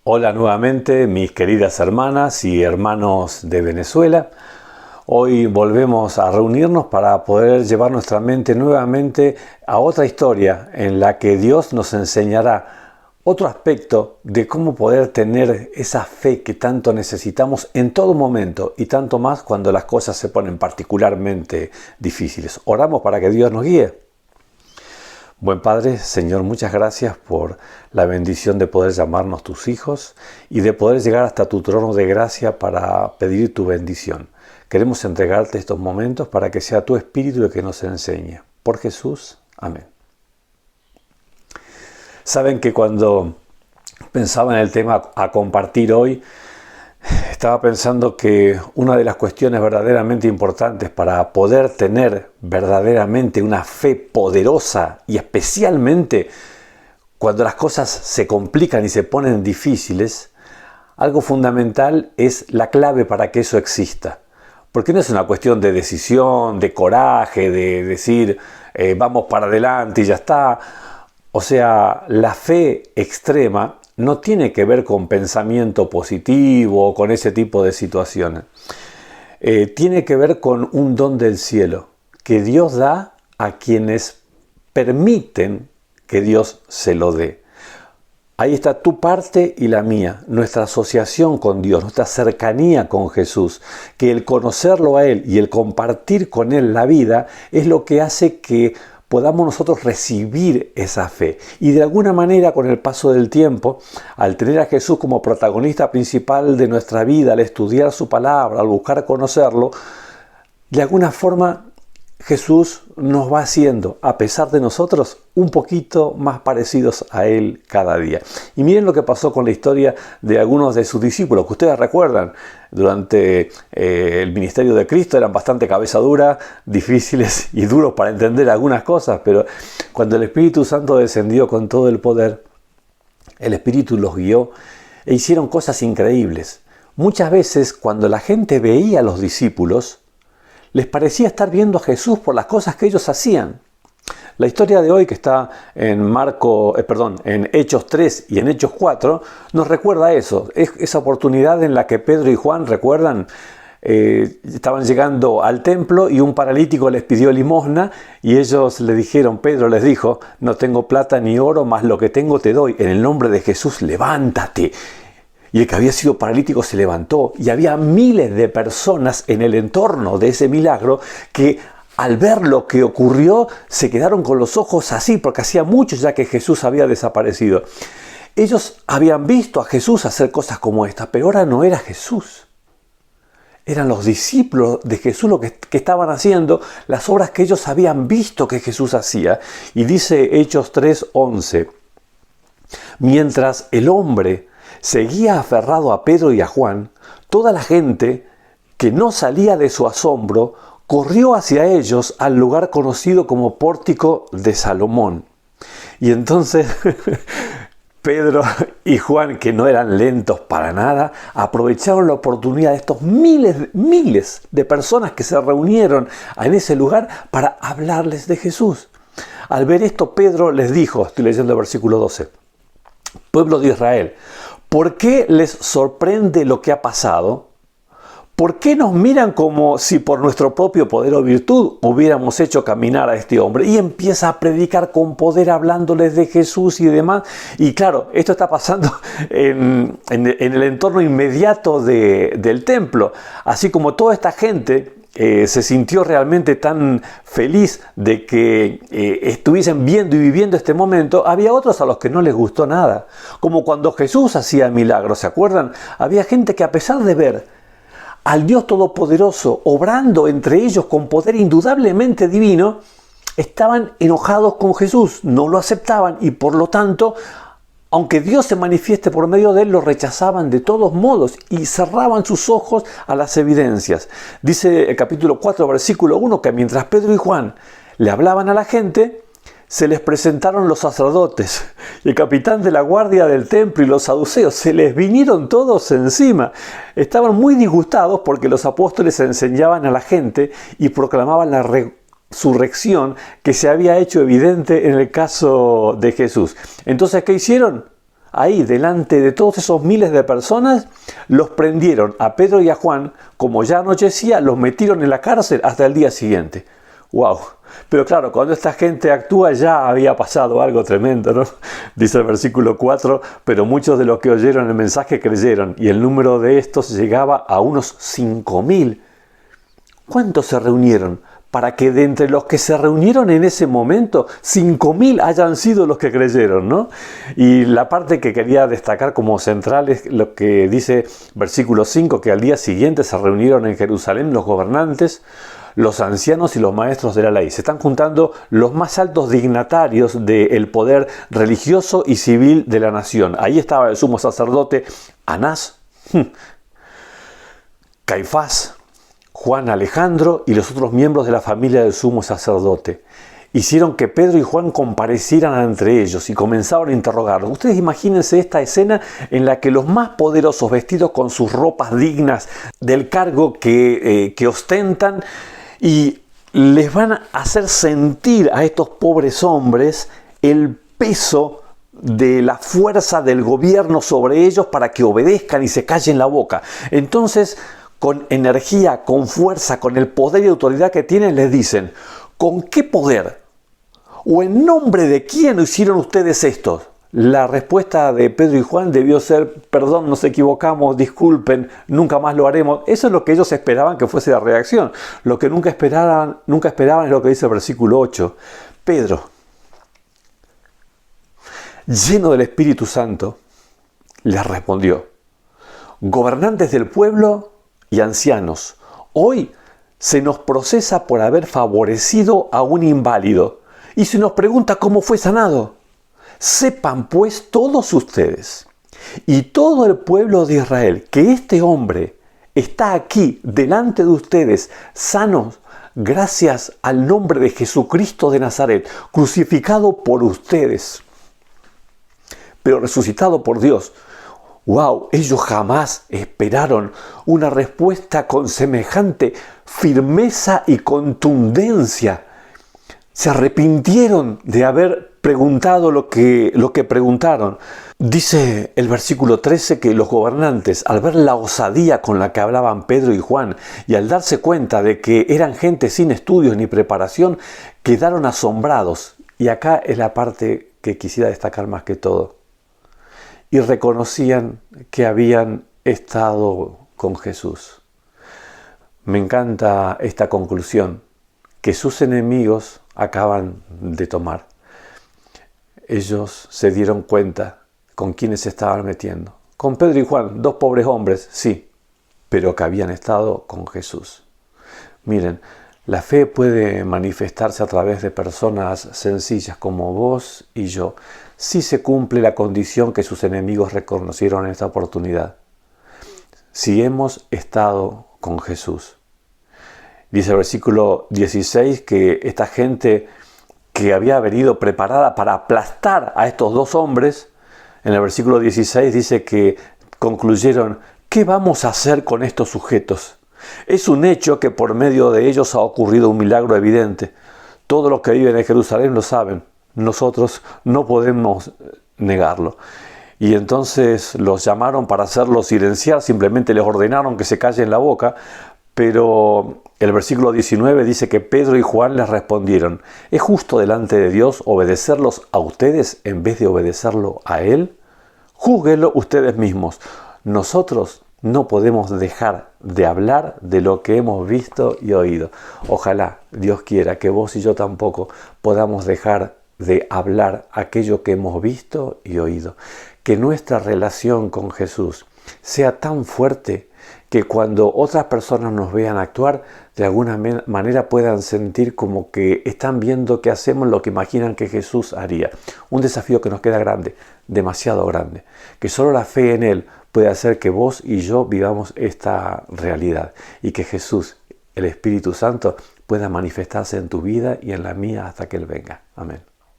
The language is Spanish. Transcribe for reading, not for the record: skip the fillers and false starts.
Hola nuevamente, mis queridas hermanas y hermanos de Venezuela. Hoy volvemos a reunirnos para poder llevar nuestra mente nuevamente a otra historia en la que Dios nos enseñará otro aspecto de cómo poder tener esa fe que tanto necesitamos en todo momento y tanto más cuando las cosas se ponen particularmente difíciles. Oramos para que Dios nos guíe. Buen Padre, Señor, muchas gracias por la bendición de poder llamarnos tus hijos y de poder llegar hasta tu trono de gracia para pedir tu bendición. Queremos entregarte estos momentos para que sea tu Espíritu el que nos enseñe. Por Jesús, amén. Saben que cuando pensaba en el tema a compartir hoy, estaba pensando que una de las cuestiones verdaderamente importantes para poder tener verdaderamente una fe poderosa y especialmente cuando las cosas se complican y se ponen difíciles, algo fundamental es la clave para que eso exista. Porque no es una cuestión de decisión, de coraje, de decir vamos para adelante y ya está. O sea, la fe extrema no tiene que ver con pensamiento positivo o con ese tipo de situaciones. Tiene que ver con un don del cielo que Dios da a quienes permiten que Dios se lo dé. Ahí está tu parte y la mía, nuestra asociación con Dios, nuestra cercanía con Jesús, que el conocerlo a Él y el compartir con Él la vida es lo que hace que podamos nosotros recibir esa fe. Y de alguna manera, con el paso del tiempo, al tener a Jesús como protagonista principal de nuestra vida, al estudiar su palabra, al buscar conocerlo, de alguna forma Jesús nos va haciendo, a pesar de nosotros, un poquito más parecidos a Él cada día. Y miren lo que pasó con la historia de algunos de sus discípulos, que ustedes recuerdan, durante el ministerio de Cristo eran bastante cabeza dura, difíciles y duros para entender algunas cosas, pero cuando el Espíritu Santo descendió con todo el poder, el Espíritu los guió e hicieron cosas increíbles. Muchas veces cuando la gente veía a los discípulos, les parecía estar viendo a Jesús por las cosas que ellos hacían. La historia de hoy que está en en Hechos 3 y en Hechos 4 nos recuerda eso. Es esa oportunidad en la que Pedro y Juan, recuerdan, estaban llegando al templo y un paralítico les pidió limosna y ellos le dijeron, Pedro les dijo, no tengo plata ni oro, mas lo que tengo te doy. En el nombre de Jesús, levántate. Y el que había sido paralítico se levantó y había miles de personas en el entorno de ese milagro que al ver lo que ocurrió se quedaron con los ojos así porque hacía mucho ya que Jesús había desaparecido. Ellos habían visto a Jesús hacer cosas como esta, pero ahora no era Jesús. Eran los discípulos de Jesús los que estaban haciendo las obras que ellos habían visto que Jesús hacía. Y dice Hechos 3:11, mientras el hombre seguía aferrado a Pedro y a Juan, toda la gente que no salía de su asombro corrió hacia ellos al lugar conocido como Pórtico de Salomón. Y entonces Pedro y Juan, que no eran lentos para nada, aprovecharon la oportunidad de estos miles de personas que se reunieron en ese lugar para hablarles de Jesús. Al ver esto, Pedro les dijo, estoy leyendo el versículo 12, pueblo de Israel, ¿por qué les sorprende lo que ha pasado? ¿Por qué nos miran como si por nuestro propio poder o virtud hubiéramos hecho caminar a este hombre? Y empieza a predicar con poder hablándoles de Jesús y demás. Y claro, esto está pasando en el entorno inmediato del templo. Así como toda esta gente se sintió realmente tan feliz de que estuviesen viendo y viviendo este momento, había otros a los que no les gustó nada. Como cuando Jesús hacía milagros, ¿se acuerdan? Había gente que a pesar de ver al Dios Todopoderoso obrando entre ellos con poder indudablemente divino, estaban enojados con Jesús, no lo aceptaban y por lo tanto, aunque Dios se manifieste por medio de él, lo rechazaban de todos modos y cerraban sus ojos a las evidencias. Dice el capítulo 4, versículo 1, que mientras Pedro y Juan le hablaban a la gente, se les presentaron los sacerdotes, el capitán de la guardia del templo y los saduceos. Se les vinieron todos encima. Estaban muy disgustados porque los apóstoles enseñaban a la gente y proclamaban la resurrección que se había hecho evidente en el caso de Jesús. Entonces, ¿qué hicieron? ahí delante de todos esos miles de personas, los prendieron a Pedro y a Juan, como ya anochecía, los metieron en la cárcel hasta el día siguiente. ¡Wow! Pero claro, cuando esta gente actúa ya había pasado algo tremendo, ¿no? Dice el versículo 4, pero muchos de los que oyeron el mensaje creyeron, y el número de estos llegaba a unos 5.000. ¿Cuántos se reunieron? Para que de entre los que se reunieron en ese momento, 5.000 hayan sido los que creyeron, ¿no? Y la parte que quería destacar como central es lo que dice versículo 5, que al día siguiente se reunieron en Jerusalén los gobernantes, los ancianos y los maestros de la ley. Se están juntando los más altos dignatarios del poder religioso y civil de la nación. Ahí estaba el sumo sacerdote Anás, Caifás, Juan, Alejandro y los otros miembros de la familia del sumo sacerdote. Hicieron que Pedro y Juan comparecieran entre ellos y comenzaron a interrogarlos. Ustedes imagínense esta escena en la que los más poderosos, vestidos con sus ropas dignas del cargo que ostentan, y les van a hacer sentir a estos pobres hombres el peso de la fuerza del gobierno sobre ellos para que obedezcan y se callen la boca. Entonces, con energía, con fuerza, con el poder y autoridad que tienen, les dicen: ¿con qué poder o en nombre de quién hicieron ustedes esto? La respuesta de Pedro y Juan debió ser: perdón, nos equivocamos, disculpen, nunca más lo haremos. Eso es lo que ellos esperaban que fuese la reacción. Lo que nunca esperaban es lo que dice el versículo 8. Pedro, lleno del Espíritu Santo, les respondió: gobernantes del pueblo y ancianos, hoy se nos procesa por haber favorecido a un inválido y se nos pregunta cómo fue sanado. Sepan pues todos ustedes y todo el pueblo de Israel que este hombre está aquí delante de ustedes sanos gracias al nombre de Jesucristo de Nazaret, crucificado por ustedes, pero resucitado por Dios. ¡Wow! Ellos jamás esperaron una respuesta con semejante firmeza y contundencia. Se arrepintieron de haber preguntado lo que preguntaron. Dice el versículo 13 que los gobernantes, al ver la osadía con la que hablaban Pedro y Juan y al darse cuenta de que eran gente sin estudios ni preparación, quedaron asombrados. Y acá es la parte que quisiera destacar más que todo. Y reconocían que habían estado con Jesús. Me encanta esta conclusión que sus enemigos acaban de tomar. Ellos se dieron cuenta con quiénes se estaban metiendo. Con Pedro y Juan, dos pobres hombres, sí, pero que habían estado con Jesús. Miren, la fe puede manifestarse a través de personas sencillas como vos y yo, si se cumple la condición que sus enemigos reconocieron en esta oportunidad. Si hemos estado con Jesús. Dice el versículo 16 que esta gente que había venido preparada para aplastar a estos dos hombres, en el versículo 16 dice que concluyeron: ¿qué vamos a hacer con estos sujetos? Es un hecho que por medio de ellos ha ocurrido un milagro evidente. Todos los que viven en Jerusalén lo saben. Nosotros no podemos negarlo. Y entonces los llamaron para hacerlos silenciar, simplemente les ordenaron que se callen la boca, pero el versículo 19 dice que Pedro y Juan les respondieron: ¿es justo delante de Dios obedecerlos a ustedes en vez de obedecerlo a Él? Júzguenlo ustedes mismos. Nosotros no podemos dejar de hablar de lo que hemos visto y oído. Ojalá Dios quiera que vos y yo tampoco podamos dejar de hablar aquello que hemos visto y oído. Que nuestra relación con Jesús sea tan fuerte que cuando otras personas nos vean actuar, de alguna manera puedan sentir como que están viendo que hacemos lo que imaginan que Jesús haría. Un desafío que nos queda grande, demasiado grande. Que solo la fe en Él puede hacer que vos y yo vivamos esta realidad. Y que Jesús, el Espíritu Santo, pueda manifestarse en tu vida y en la mía hasta que Él venga. Amén.